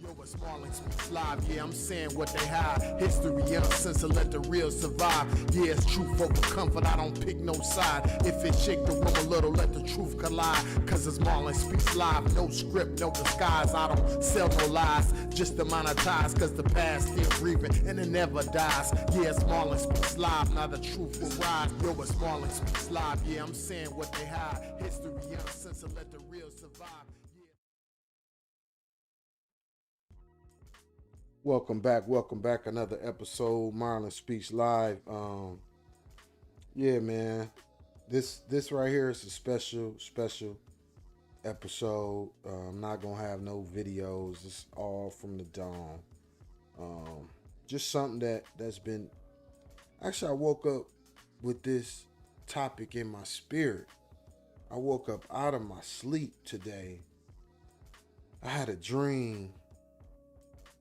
Yo, it's Marlon Speaks Live. Yeah, I'm saying what they hide. History uncensored, let the real survive. Yeah, it's truth over comfort, I don't pick no side. If it shake the room a little, let the truth collide. Cause it's Marlon Speaks Live. No script, no disguise. I don't sell no lies, just to monetize. Cause the past still breathing and it never dies. Yeah, it's Marlon Speaks Live. Now the truth will rise. Yo, it's Marlon Speaks Live. Yeah, I'm saying what they hide. History uncensored, let the real survive. Welcome back. Another episode, Marlon Speaks Live. Yeah, man. This right here is a special episode. I'm not gonna have no videos. It's all from the dawn. Just something that's been. Actually, I woke up with this topic in my spirit. I woke up out of my sleep today. I had a dream.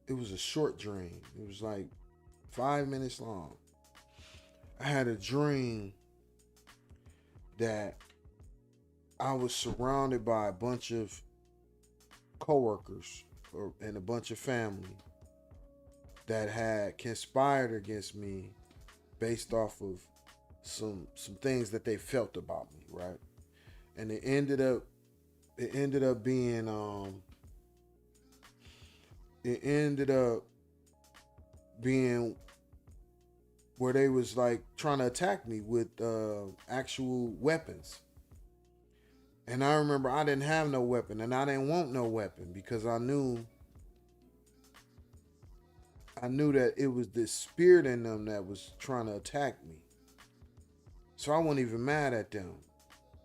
It was a short dream. It was like 5 minutes long. I had a dream that I was surrounded by a bunch of coworkers and a bunch of family that had conspired against me based off of some things that they felt about me, right? And it ended up being where they was like trying to attack me with actual weapons. And I remember I didn't have no weapon and I didn't want no weapon because I knew that it was this spirit in them that was trying to attack me. So I wasn't even mad at them.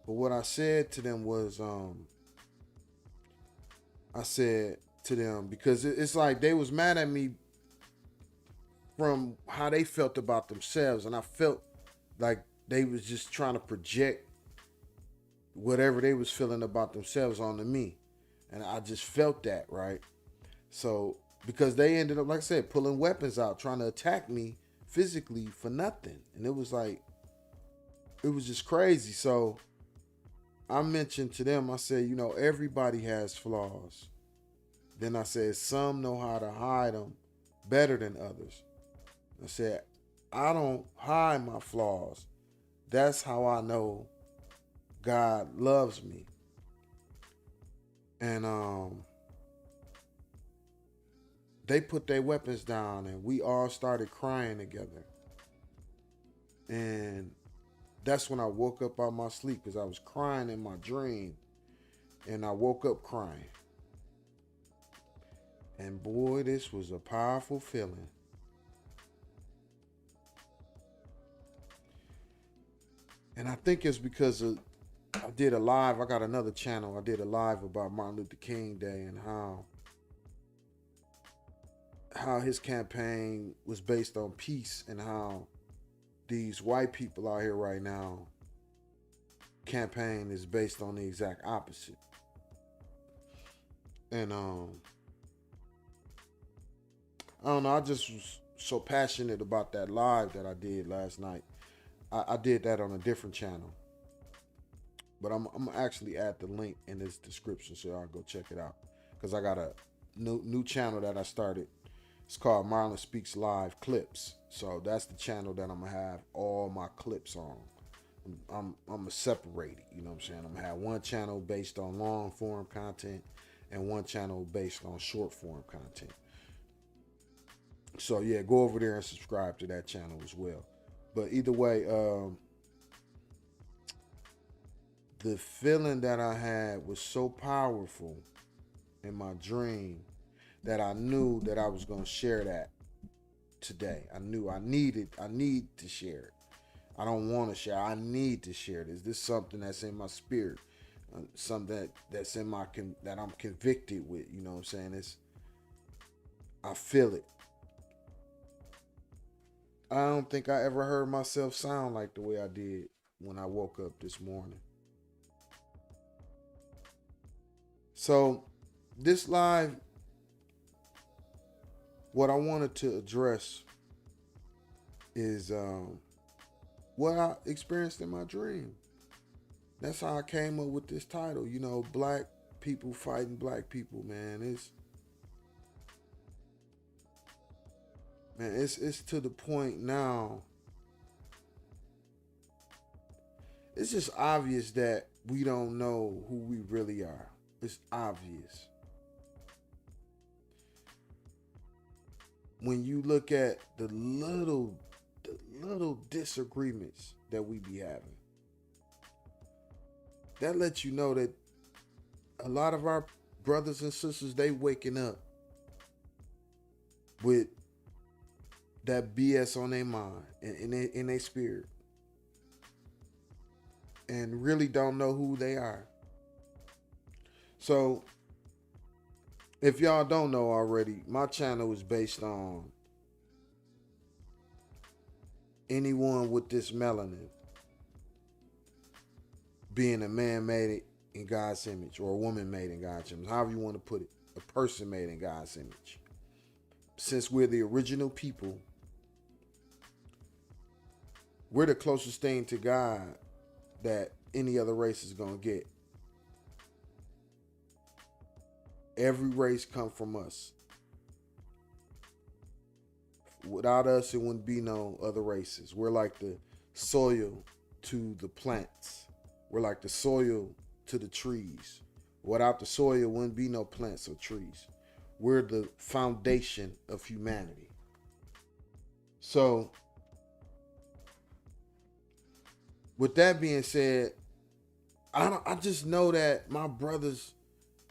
But what I said to them was, because it's like they was mad at me from how they felt about themselves, and I felt like they was just trying to project whatever they was feeling about themselves onto me, and I just felt that, right? So because they ended up, like I said, pulling weapons out, trying to attack me physically for nothing, and it was just crazy. So I mentioned to them, I said, everybody has flaws. Then I said, some know how to hide them better than others. I said, I don't hide my flaws. That's how I know God loves me. And they put their weapons down and we all started crying together. And that's when I woke up out of my sleep because I was crying in my dream. And I woke up crying. And boy, this was a powerful feeling. And I think it's because I did a live. I got another channel. I did a live about Martin Luther King Day and how his campaign was based on peace and how these white people out here right now campaign is based on the exact opposite. And I don't know, I just was so passionate about that live that I did last night. I did that on a different channel. But I'm actually add the link in this description so y'all go check it out. Because I got a new channel that I started. It's called Marlon Speaks Live Clips. So that's the channel that I'm going to have all my clips on. I'm going to separate it, you know what I'm saying? I'm going to have one channel based on long form content and one channel based on short form content. So yeah, go over there and subscribe to that channel as well. But either way, the feeling that I had was so powerful in my dream that I knew that I was going to share that today. I knew I need to share it. I don't want to share. I need to share this. This is something that's in my spirit, something that's in that I'm convicted with. You know what I'm saying? I feel it. I don't think I ever heard myself sound like the way I did when I woke up this morning. So this live, what I wanted to address is what I experienced in my dream. That's how I came up with this title. Black people fighting black people, man. Man, it's to the point now. It's just obvious that we don't know who we really are. It's obvious. When you look at the little disagreements that we be having, that lets you know that a lot of our brothers and sisters, they waking up with that BS on their mind and in their spirit, and really don't know who they are. So, if y'all don't know already, my channel is based on anyone with this melanin being a man made in God's image, or a woman made in God's image, however you want to put it, a person made in God's image. Since we're the original people, we're the closest thing to God that any other race is going to get. Every race come from us. Without us, it wouldn't be no other races. We're like the soil to the plants. We're like the soil to the trees. Without the soil, wouldn't be no plants or trees. We're the foundation of humanity. So, with that being said, I just know that my brothers,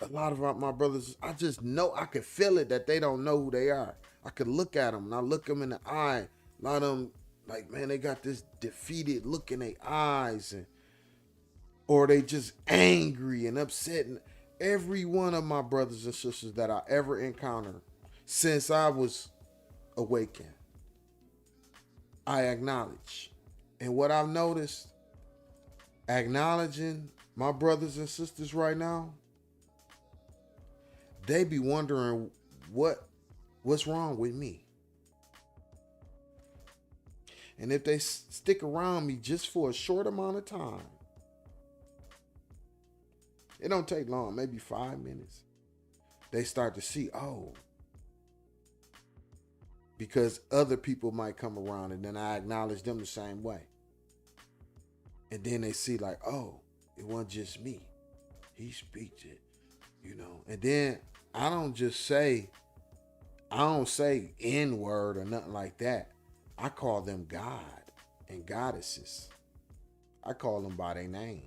a lot of my brothers, I just know, I could feel it that they don't know who they are. I could look at them and I look them in the eye. A lot of them, like, man, they got this defeated look in their eyes, or they just angry and upset. And every one of my brothers and sisters that I ever encountered since I was awakened, I acknowledge. And what I've noticed, acknowledging my brothers and sisters right now, they be wondering what's wrong with me. And if they stick around me just for a short amount of time, it don't take long, maybe 5 minutes, they start to see, oh, because other people might come around and then I acknowledge them the same way. And then they see like, oh, it wasn't just me. He speaks it, And then I don't say N-word or nothing like that. I call them God and goddesses. I call them by their name.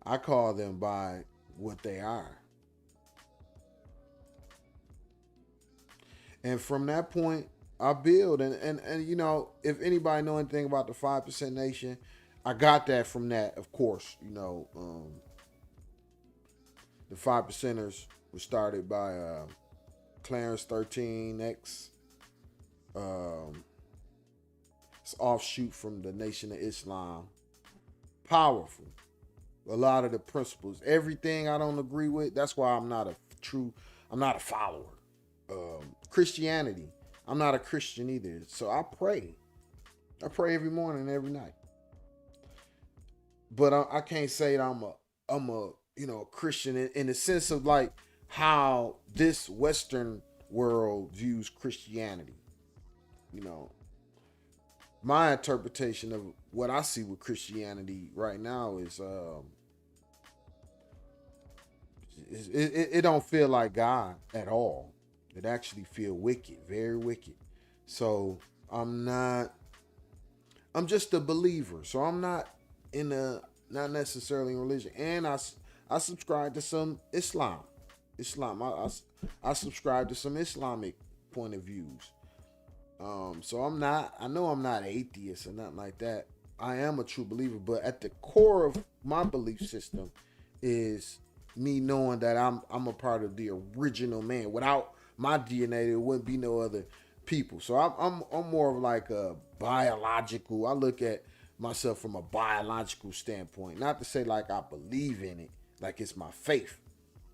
I call them by what they are. And from that point, I build. And if anybody know anything about the 5% Nation, I got that from that, of course. The 5%ers was started by Clarence 13X. It's offshoot from the Nation of Islam. Powerful. A lot of the principles, everything I don't agree with. That's why I'm not a follower. Christianity, I'm not a Christian either. So I pray every morning and every night. But I can't say that I'm a Christian in the sense of like how this Western world views Christianity. My interpretation of what I see with Christianity right now is it don't feel like God at all. It actually feel wicked, very wicked. So I'm just a believer. So I'm not necessarily in religion. And I subscribe to some Islam. I subscribe to some Islamic point of views. So I know I'm not atheist or nothing like that. I am a true believer, but at the core of my belief system is me knowing that I'm a part of the original man. Without my DNA, there wouldn't be no other people. So I'm more of like a biological. I look at myself from a biological standpoint. Not to say like I believe in it, like it's my faith,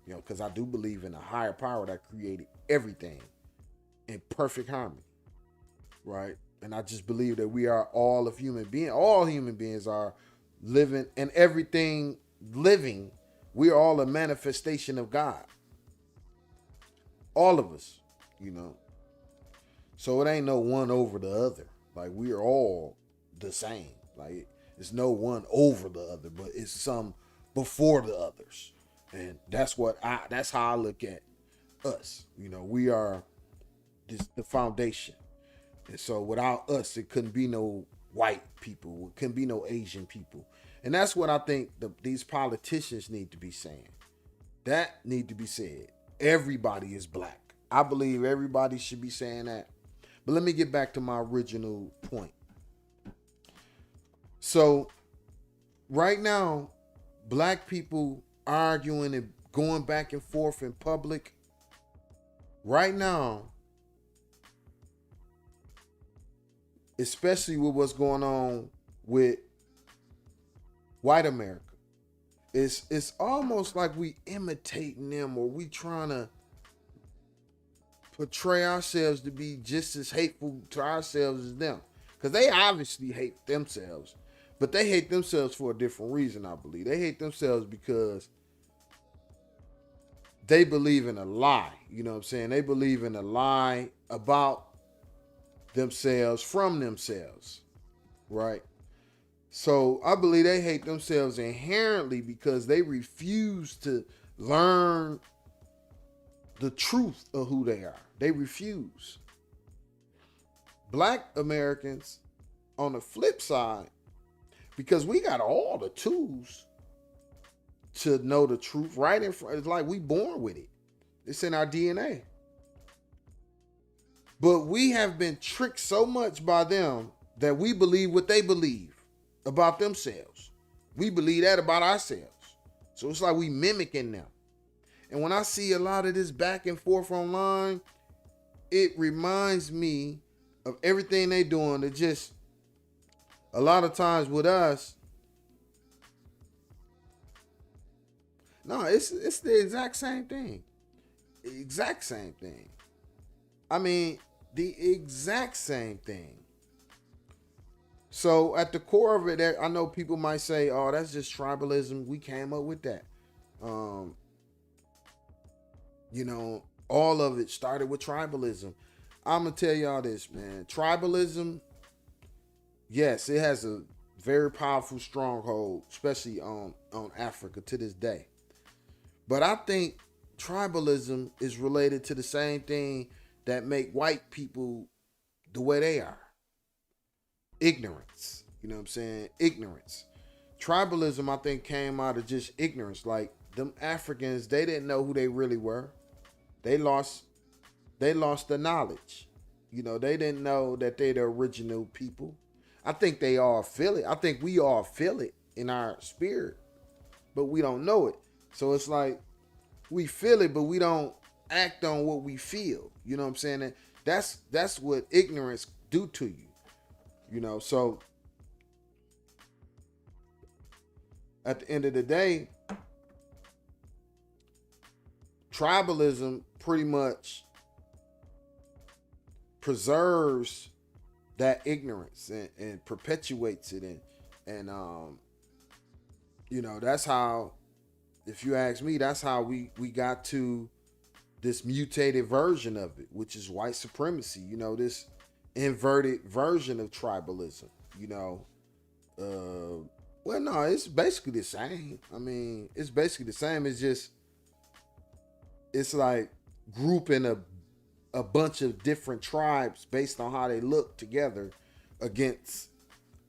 because I do believe in a higher power that created everything in perfect harmony, right? And I just believe that we are all of human beings. All human beings are living, and everything living, we are all a manifestation of God. All of us, you know. So it ain't no one over the other. Like we are all the same. Like it's no one over the other, but it's some before the others. And that's how I look at us. You know, we are the foundation. And so without us, it couldn't be no white people. It couldn't be no Asian people. And that's what I think these politicians need to be saying. That need to be said. Everybody is black. I believe everybody should be saying that. But let me get back to my original point. So right now, black people arguing and going back and forth in public. Right now, especially with what's going on with white America, it's almost like we imitating them, or we trying to portray ourselves to be just as hateful to ourselves as them. Because they obviously hate themselves, but they hate themselves for a different reason, I believe. They hate themselves because they believe in a lie. You know what I'm saying? They believe in a lie about themselves from themselves, right? So I believe they hate themselves inherently because they refuse to learn the truth of who they are. They refuse. Black Americans, on the flip side, because we got all the tools to know the truth right in front. It's like we born with it. It's in our DNA. But we have been tricked so much by them that we believe what they believe about themselves. We believe that about ourselves. So it's like we mimicking them. And when I see a lot of this back and forth online, it reminds me of everything they doing. It just, a lot of times with us, no, it's the exact same thing. Exact same thing. I mean, the exact same thing. So at the core of it, I know people might say, oh, that's just tribalism. We came up with that. You know, all of it started with tribalism. I'm going to tell y'all this, man. Tribalism, yes, it has a very powerful stronghold, especially on Africa to this day. But I think tribalism is related to the same thing that make white people the way they are. Ignorance. You know what I'm saying? Ignorance. Tribalism, I think, came out of just ignorance. Like them Africans, they didn't know who they really were. They lost the knowledge. You know, they didn't know that they're the original people. I think they all feel it. I think we all feel it in our spirit, but we don't know it. So it's like we feel it, but we don't act on what we feel. You know what I'm saying? And that's what ignorance do to you. You know, so at the end of the day, tribalism pretty much preserves that ignorance and perpetuates it, and you know, that's how, if you ask me, that's how we got to this mutated version of it, which is white supremacy. You know, this inverted version of tribalism. You know, well, no, it's basically the same. I mean, it's basically the same. It's just, it's like grouping a bunch of different tribes based on how they look together against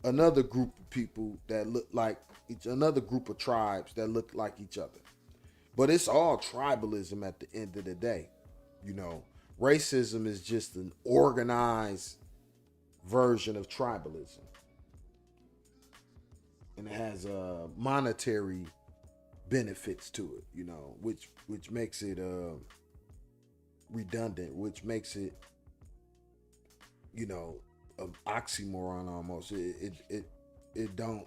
another group of people that look like another group of tribes that look like each other. But it's all tribalism at the end of the day. You know, racism is just an organized version of tribalism. And it has monetary benefits to it, you know, which makes it redundant, which makes it, you know, an oxymoron almost. It don't,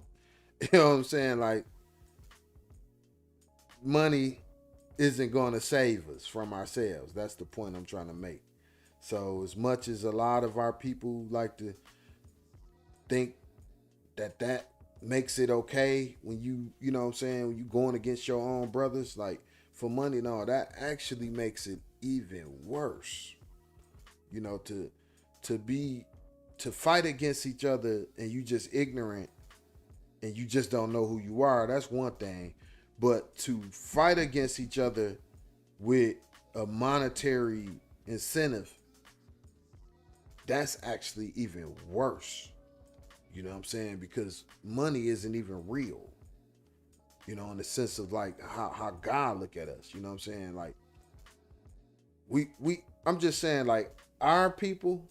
you know what I'm saying? Like, money isn't going to save us from ourselves. That's the point I'm trying to make. So as much as a lot of our people like to think that makes it okay when you know what I'm saying, when you going against your own brothers, like, for money, no, that actually makes it even worse. You know, to fight against each other and you just ignorant and you just don't know who you are, that's one thing. But to fight against each other with a monetary incentive, that's actually even worse. You know what I'm saying? Because money isn't even real. You know, in the sense of like how God look at us. You know what I'm saying? Like I'm just saying, like, our people,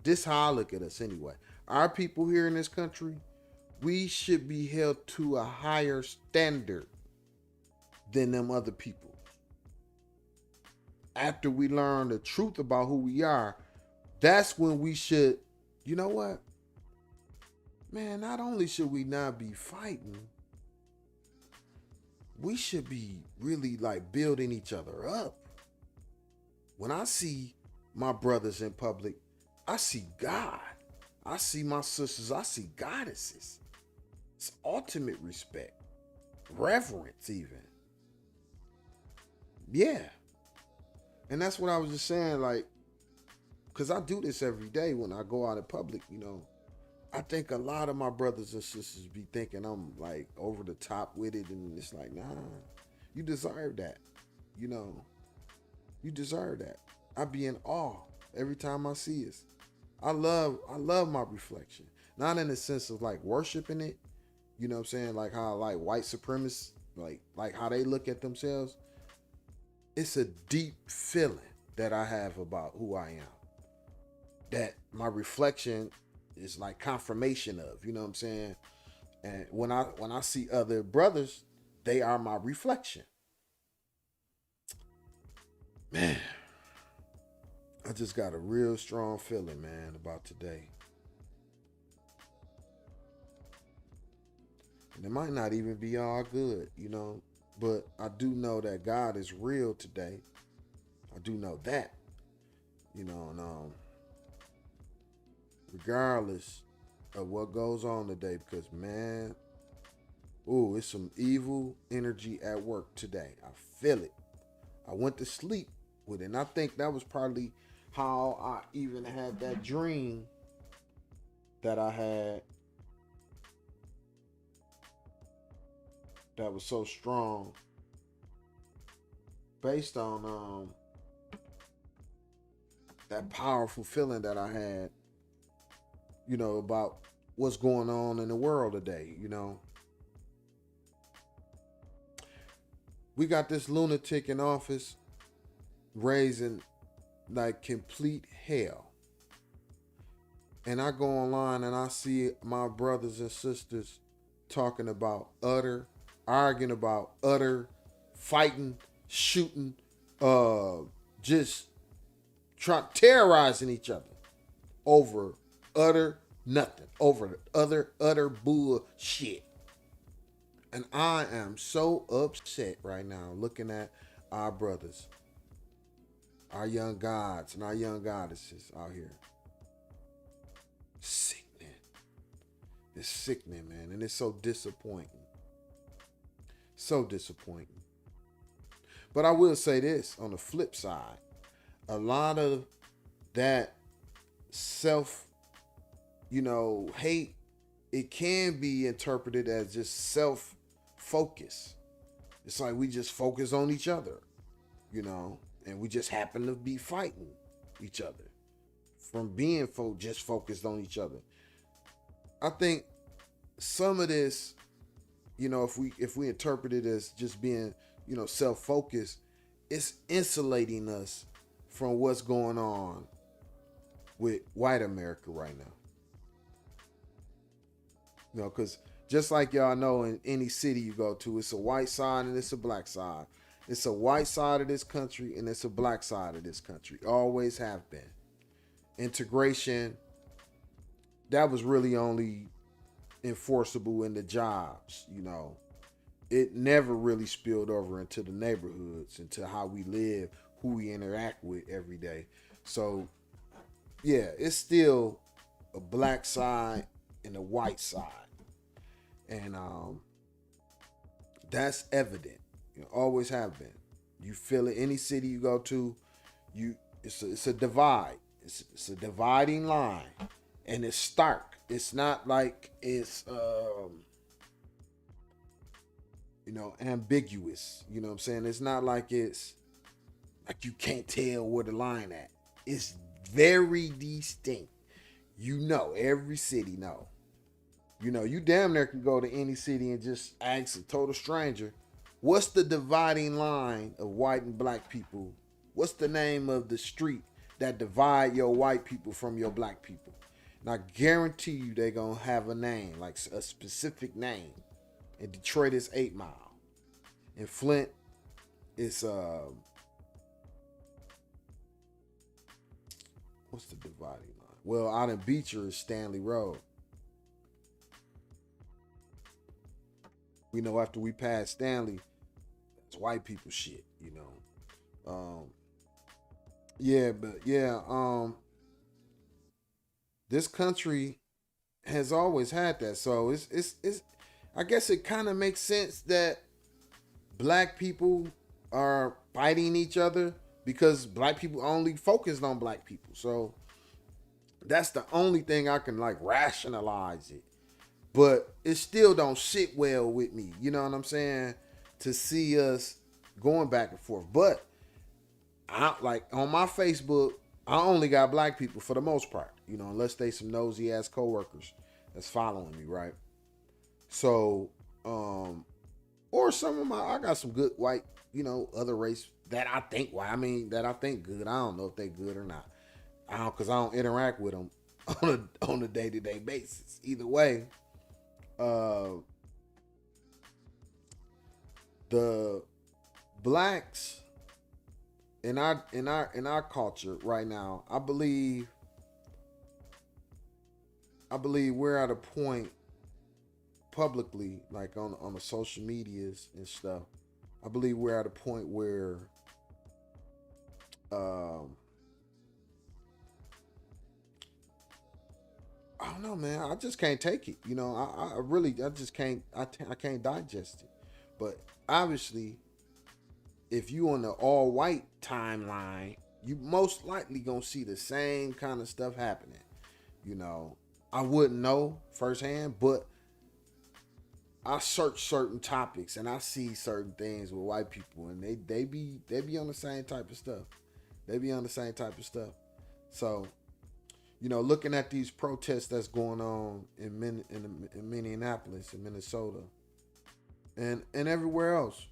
this how I look at us anyway. Our people here in this country, we should be held to a higher standard than them other people. After we learn the truth about who we are, that's when we should, you know what? Man, not only should we not be fighting, we should be really like building each other up. When I see my brothers in public, I see God. I see my sisters, I see goddesses. It's ultimate respect, reverence even. Yeah. And that's what I was just saying, like, because I do this every day when I go out in public, you know. I think a lot of my brothers and sisters be thinking I'm like over the top with it, and it's like, nah, you deserve that. You know, you deserve that. I be in awe every time I see us. I love my reflection. Not in the sense of like worshiping it, you know what I'm saying? Like how like white supremacists, like how they look at themselves. It's a deep feeling that I have about who I am. That my reflection is like confirmation of, you know what I'm saying? And when I see other brothers, they are my reflection. Man, I just got a real strong feeling, man, about today. And it might not even be all good, you know, but I do know that God is real today. I do know that, you know, and regardless of what goes on today, because man, ooh, it's some evil energy at work today. I feel it. I went to sleep with it, and I think that was probably how I even had that dream that I had that was so strong, based on that powerful feeling that I had, you know, about what's going on in the world today, you know. We got this lunatic in office raising like complete hell. And I go online and I see my brothers and sisters talking about arguing about fighting, shooting, just terrorizing each other over utter nothing, over utter bullshit. And I am so upset right now looking at our brothers, our young gods and our young goddesses out here. Sickening. It's sickening, man. And it's so disappointing. So disappointing. But I will say this on the flip side. A lot of that self, you know, hate, it can be interpreted as just self-focus. It's like we just focus on each other, you know, and we just happen to be fighting each other from being just focused on each other. I think some of this, you know, if we interpret it as just being, you know, self-focused, it's insulating us from what's going on with white America right now. You know, because just like y'all know, in any city you go to, it's a white side and it's a black side. It's a white side of this country and it's a black side of this country. Always have been. Integration, that was really only enforceable in the jobs, you know. It never really spilled over into the neighborhoods, into how we live, who we interact with every day. So, yeah, it's still a black side and a white side. And that's evident. You know, always have been. You feel it any city you go to. It's a divide. It's a dividing line, and it's stark. It's not like it's ambiguous. You know what I'm saying? It's not like it's like you can't tell where the line at. It's very distinct. Every city know. You damn near can go to any city and just ask a total stranger, what's the dividing line of white and black people? What's the name of the street that divide your white people from your black people? And I guarantee you they're going to have a name, like a specific name. In Detroit, it's 8 Mile. In Flint, it's, what's the dividing line? Well, out in Beecher is Stanley Road. We know after we pass Stanley, it's white people shit, this country has always had that. So it's I guess it kind of makes sense that black people are fighting each other because black people only focused on black people. So that's the only thing I can like rationalize it. But it still don't sit well with me. You know what I'm saying? To see us going back and forth. But I like on my Facebook, I only got black people for the most part. Unless they some nosy ass coworkers that's following me, right? So, or some of I got some good white, other race that I think that I think good. I don't know if they good or not. Cause I don't interact with them on a day-to-day basis. Either way, the blacks in our culture right now, I believe we're at a point publicly, like on the social medias and stuff. I believe we're at a point where I don't know, man. I just can't take it. I just can't. I can't digest it. But obviously, if you on the all white timeline, you most likely gonna see the same kind of stuff happening. I wouldn't know firsthand, but I search certain topics and I see certain things with white people, and they be on the same type of stuff. They be on the same type of stuff. So, looking at these protests that's going on in Minneapolis and Minnesota and everywhere else,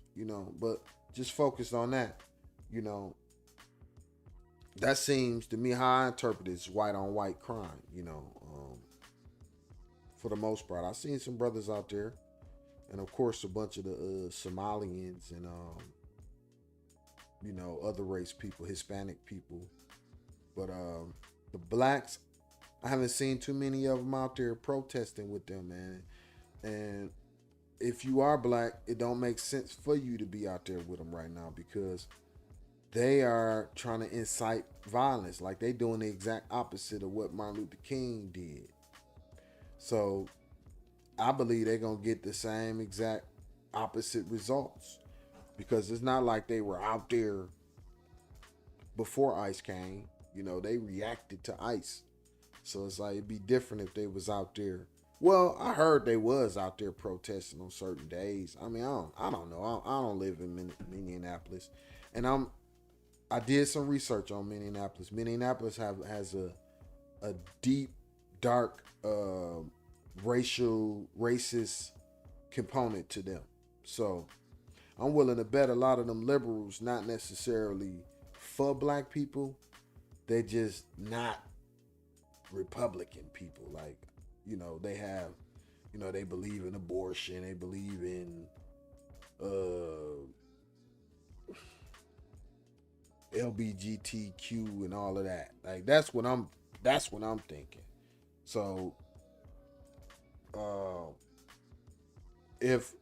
but just focused on that, that seems to me how I interpret it is white on white crime, for the most part. I've seen some brothers out there, and of course a bunch of the Somalians and other race people, Hispanic people, but the blacks, I haven't seen too many of them out there protesting with them, man. And if you are black, it don't make sense for you to be out there with them right now, because they are trying to incite violence. Like they doing the exact opposite of what Martin Luther King did. So I believe they're going to get the same exact opposite results, because it's not like they were out there before ICE came. They reacted to ICE. So it's like it'd be different if they was out there. Well, I heard they was out there protesting on certain days. I don't know. I don't live in Minneapolis, and I did some research on Minneapolis. Minneapolis has a deep, dark, racist component to them. So I'm willing to bet a lot of them liberals not necessarily for black people. They just not Republican people. Like, they have, they believe in abortion. They believe in LGBTQ and all of that. Like that's what I'm thinking. So if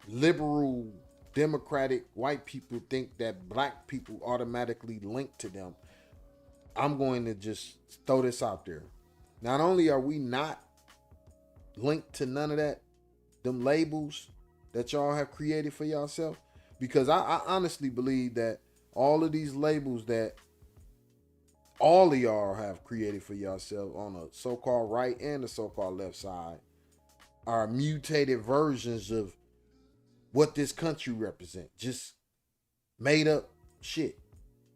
liberal democratic white people think that black people automatically link to them, I'm going to just throw this out there. Not only are we not linked to none of that, them labels that y'all have created for yourself, because I honestly believe that All of these labels that all of y'all have created for yourself on the so-called right and the so-called left side are mutated versions of what this country represents. Just made up shit.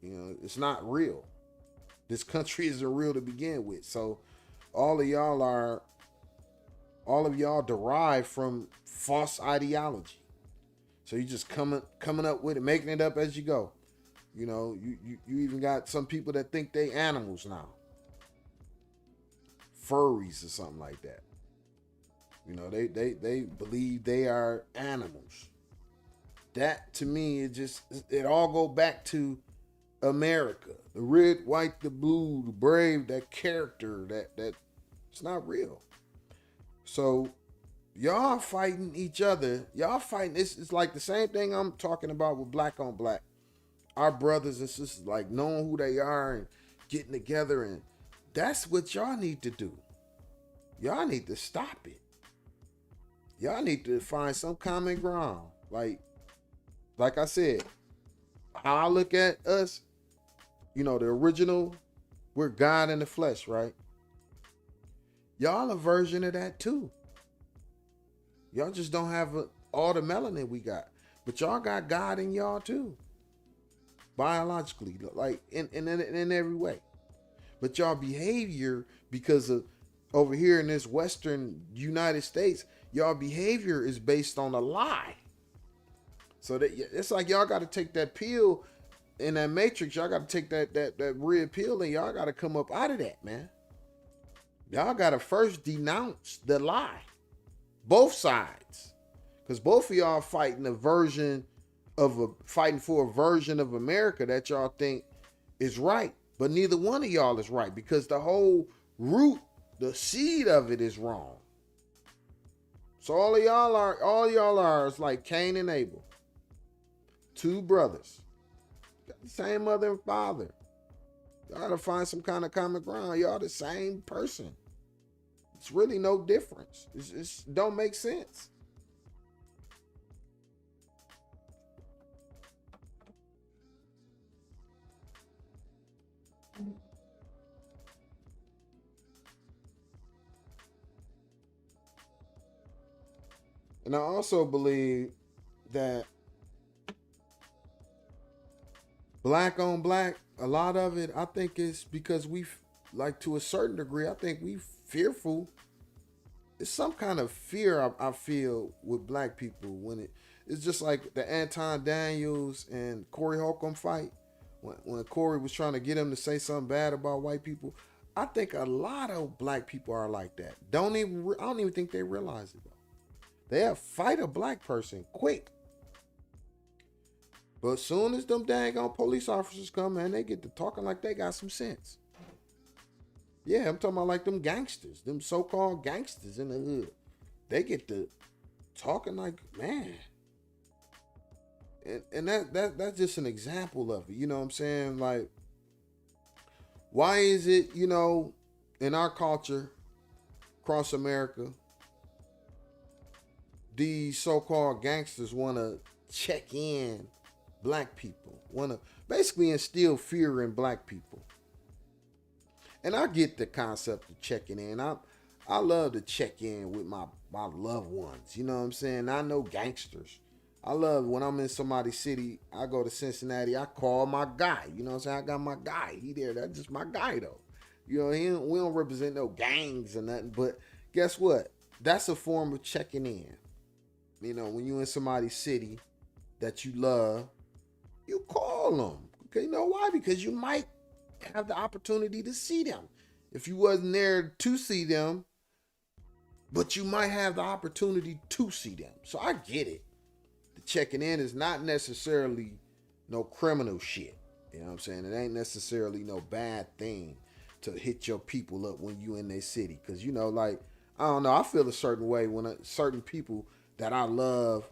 You know, it's not real. This country isn't real to begin with. So all of y'all derive from false ideology. So you just coming up with it, making it up as you go. You know, you even got some people that think they animals now. Furries or something like that. You know, they believe they are animals. That to me, it all go back to America. The red, white, the blue, the brave, that character, that it's not real. So y'all fighting each other. Y'all fighting, it's like the same thing I'm talking about with black on black. Our brothers and sisters, like knowing who they are and getting together, and that's what y'all need to do. Y'all need to stop it. Y'all need to find some common ground. Like I said, how I look at us, you know, the original, we're God in the flesh, right? Y'all a version of that too. Y'all just don't have all the melanin we got. But y'all got God in y'all too. Biologically, like in every way. But y'all behavior, because of over here in this Western United States, y'all behavior is based on a lie. So that it's like y'all got to take that pill in that matrix. Y'all got to take that red pill, and y'all got to come up out of that, man. Y'all got to first denounce the lie. Both sides. Because both of y'all fighting fighting for a version of America that y'all think is right. But neither one of y'all is right, because the whole root, the seed of it is wrong. So all y'all are is like Cain and Abel. Two brothers. Got the same mother and father. Y'all gotta find some kind of common ground. Y'all the same person. It's really no difference. It don't make sense. And I also believe that black on black, a lot of it, I think it's because like to a certain degree, I think we fearful. It's some kind of fear I feel with black people when it's just like the Anton Daniels and Corey Holcomb fight. When Corey was trying to get him to say something bad about white people, I think a lot of black people are like that. I don't even think they realize it though. They'll fight a black person quick. But as soon as them dang on police officers come, man, they get to talking like they got some sense. Yeah, I'm talking about like them gangsters, them so-called gangsters in the hood. They get to talking like, man. And that's just an example of it. You know what I'm saying? Like, why is it, you know, in our culture, across America, these so-called gangsters want to check in black people, want to basically instill fear in black people. And I get the concept of checking in. I love to check in with my loved ones. You know what I'm saying? I know gangsters. I love when I'm in somebody's city, I go to Cincinnati, I call my guy. You know what I'm saying? I got my guy. He there. That's just my guy, though. You know, we don't represent no gangs or nothing. But guess what? That's a form of checking in. You know, when you're in somebody's city that you love, you call them. Okay, you know why? Because you might have the opportunity to see them. If you wasn't there to see them, but you might have the opportunity to see them. So I get it. The checking in is not necessarily no criminal shit. You know what I'm saying? It ain't necessarily no bad thing to hit your people up when you in their city. Because, you know, like, I don't know, I feel a certain way when certain people that I love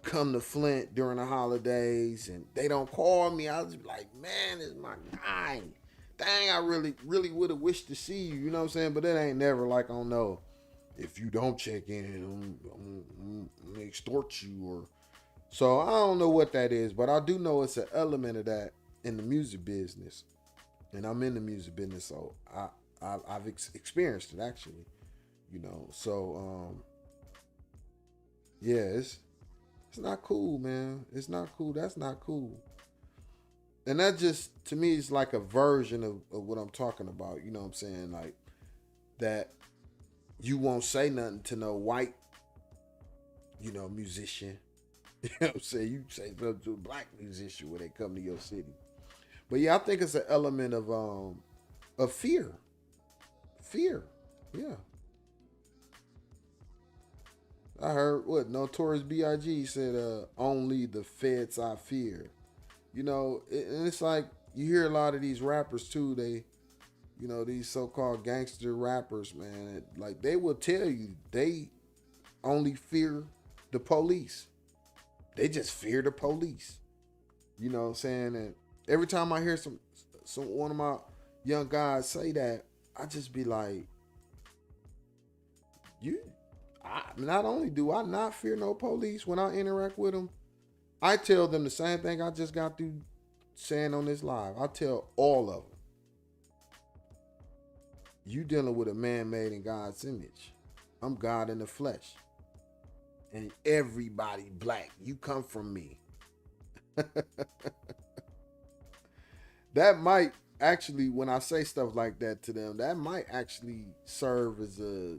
come to Flint during the holidays and they don't call me. I was like, man, it's my guy. Dang, I really, really would have wished to see you. You know what I'm saying? But it ain't never like, I don't know, if you don't check in, I'm gonna extort you, or So I don't know what that is, but I do know it's an element of that in the music business, and I'm in the music business, so I've experienced it actually, you know. So yeah, it's not cool, man. It's not cool. That's not cool. And that just to me is like a version of what I'm talking about. You know what I'm saying? Like that you won't say nothing to no white, you know, musician. You know what I'm saying? You say something to a black musician when they come to your city. But yeah, I think it's an element of fear. Fear. Yeah. I heard what Notorious B.I.G. said, only the feds I fear. You know, and it's like you hear a lot of these rappers too, they you know, these so-called gangster rappers, man, like they will tell you they only fear the police. They just fear the police. You know what I'm saying? And every time I hear some one of my young guys say that, I just be like, you not only do I not fear no police when I interact with them, I tell them the same thing I just got through saying on this live. I tell all of them, you dealing with a man made in God's image. I'm God in the flesh. And everybody black. You come from me. That might actually, when I say stuff like that to them, that might actually serve as a,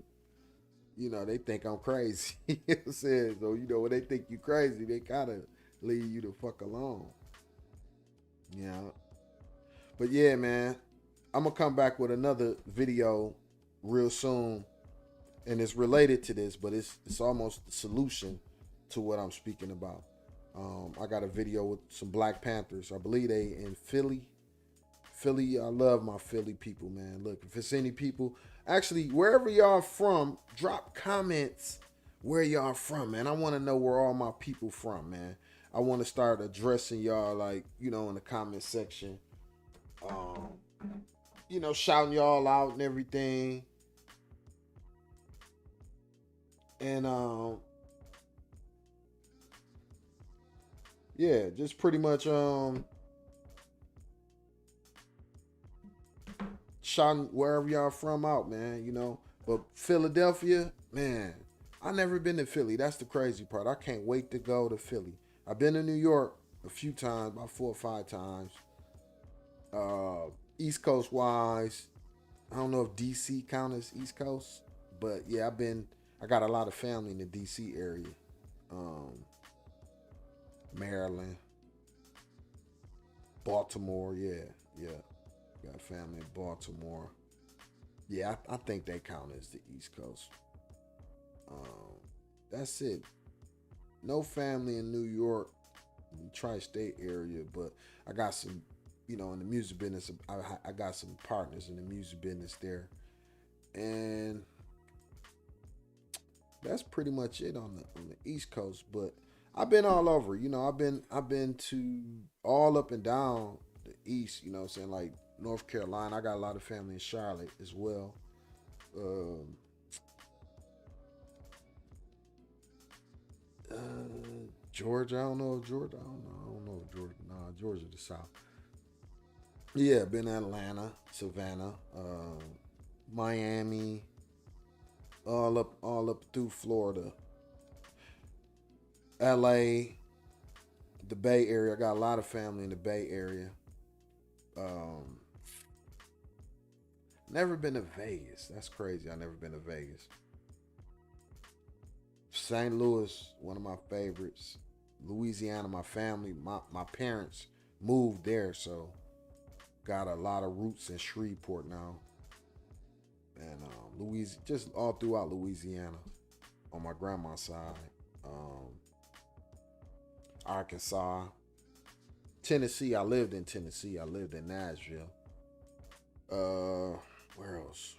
you know, they think I'm crazy. You know what I'm saying? So, you know, when they think you crazy, they kind of leave you the fuck alone. You know? But yeah, man, I'm going to come back with another video real soon. And it's related to this, but it's almost the solution to what I'm speaking about. I got a video with some Black Panthers. I believe they in Philly. Philly, I love my Philly people, man. Look, if it's any people, actually, wherever y'all from, drop comments where y'all from, man. I want to know where all my people from, man. I want to start addressing y'all, like, you know, in the comment section. You know, shouting y'all out and everything. And yeah, just pretty much shouting wherever y'all from out, man, you know. But Philadelphia, man, I never been to Philly. That's the crazy part. I can't wait to go to Philly. I've been to New York a few times, about 4 or 5 times. East Coast wise, I don't know if DC count as East Coast, but yeah, I got a lot of family in the DC area. Maryland, Baltimore, yeah. Got family in Baltimore. Yeah, I think they count as the East Coast. That's it. No family in New York, tri-state area, but I got some, you know, in the music business. I got some partners in the music business there, and that's pretty much it on the East Coast. But I've been all over. You know, I've been to all up and down the East. You know what I'm saying? Like North Carolina. I got a lot of family in Charlotte as well. Georgia. I don't know if Georgia. I don't know if Georgia. Nah, Georgia the South. Yeah, been in Atlanta, Savannah, Miami, all up through Florida, LA, the Bay Area. I got a lot of family in the Bay Area. Never been to Vegas. That's crazy. I never been to Vegas. St. Louis, one of my favorites. Louisiana, my family, my parents moved there, so got a lot of roots in Shreveport now. And just all throughout Louisiana on my grandma's side. Arkansas, Tennessee. I lived in Tennessee. I lived in Nashville. Where else?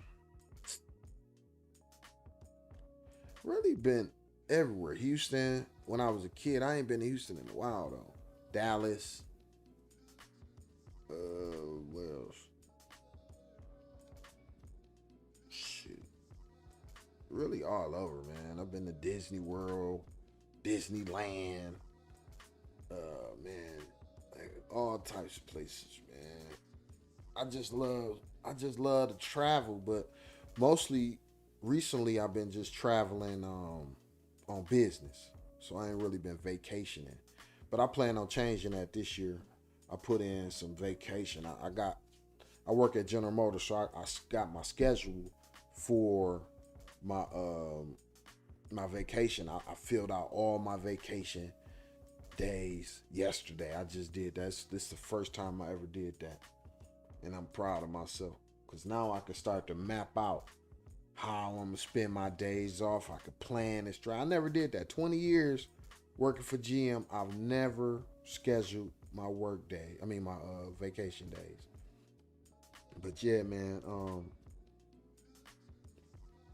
Really been everywhere. Houston. When I was a kid, I ain't been to Houston in a while though. Dallas. What else? Shit. Really all over, man. I've been to Disney World, Disneyland. man, like all types of places, man. I just love to travel, but mostly recently I've been just traveling on business. So I ain't really been vacationing. But I plan on changing that this year. I put in some vacation. I work at General Motors, so I got my schedule for my my vacation. I filled out all my vacation days yesterday. I just did that. This is the first time I ever did that. And I'm proud of myself. Because now I can start to map out how I'm going to spend my days off. I could plan and try. I never did that. 20 years working for GM, I've never scheduled my work day. I mean, my vacation days. But yeah, man,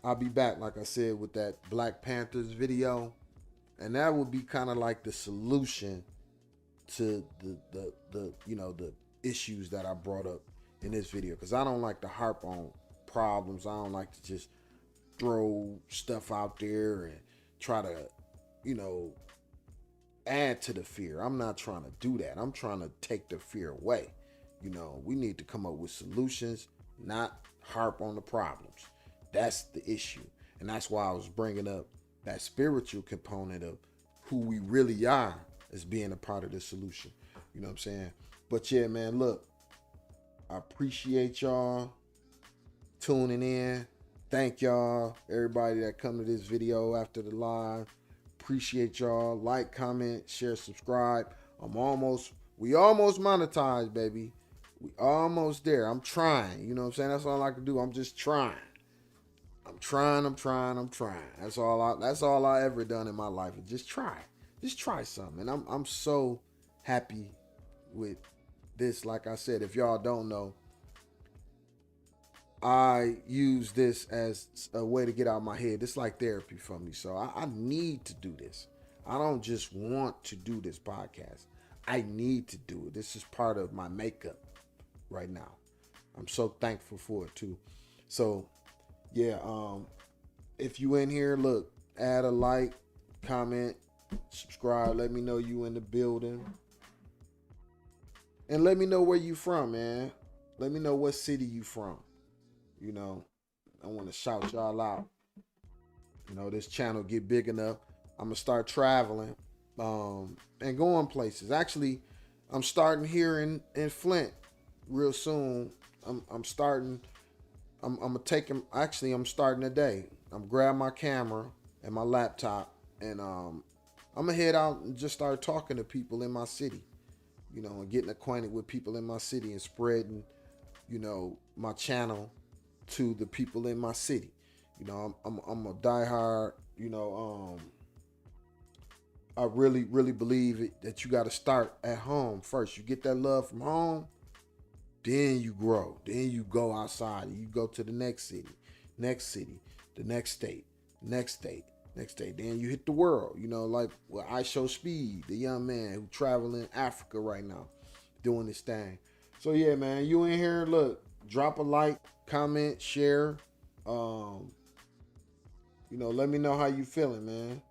I'll be back, like I said, with that Black Panthers video. And that would be kind of like the solution to the issues that I brought up in this video. Because I don't like to harp on problems. I don't like to just throw stuff out there and try to, add to the fear. I'm not trying to do that. I'm trying to take the fear away. We need to come up with solutions, not harp on the problems. That's the issue. And that's why I was bringing up that spiritual component of who we really are as being a part of the solution. You know what I'm saying? But yeah, man, look, I appreciate y'all tuning in. Thank y'all, everybody that come to this video after the live. Appreciate y'all. Like, comment, share, subscribe. We almost monetized, baby. We almost there. I'm trying. You know what I'm saying? That's all I can do. I'm just trying. I'm trying. That's all I ever done in my life is just try. Just try something. And I'm so happy with this. Like I said, if y'all don't know, I use this as a way to get out of my head. It's like therapy for me. So I need to do this. I don't just want to do this podcast. I need to do it. This is part of my makeup right now. I'm so thankful for it too. So yeah, if you in here, look, add a like, comment, subscribe. Let me know you in the building. And let me know where you from, man. Let me know what city you from. I want to shout y'all out. This channel get big enough. I'm going to start traveling and going places. Actually, I'm starting here in Flint real soon. I'm starting today. I'm grabbing my camera and my laptop, and I'm gonna head out and just start talking to people in my city, and getting acquainted with people in my city and spreading, my channel to the people in my city. I'm a diehard, I really, really believe that you got to start at home first. You get that love from home, then you grow. Then you go outside. You go to the next city, the next state, next state. Then you hit the world, like with I Show Speed, the young man who traveling Africa right now, doing this thing. So yeah, man, you in here, look, drop a like, comment, share. Let me know how you feeling, man.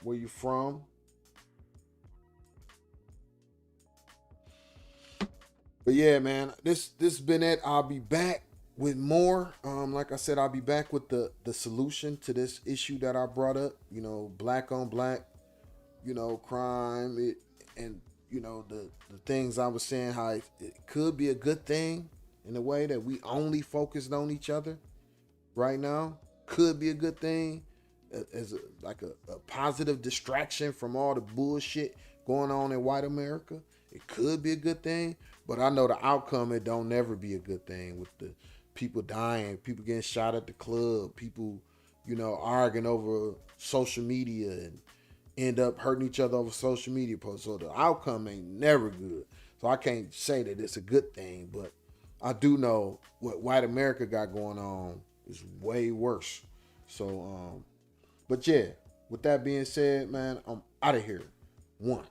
Where you from? But yeah, man, this been it. I'll be back with more. Like I said, I'll be back with the solution to this issue that I brought up. Black on black, crime, and the things I was saying, how it could be a good thing in a way that we only focused on each other right now. Could be a good thing as a positive distraction from all the bullshit going on in white America. It could be a good thing, but I know the outcome, it don't never be a good thing, with the people dying, people getting shot at the club, people, arguing over social media and end up hurting each other over social media posts. So the outcome ain't never good. So I can't say that it's a good thing, but I do know what white America got going on is way worse. So, but yeah, with that being said, man, I'm out of here. 1.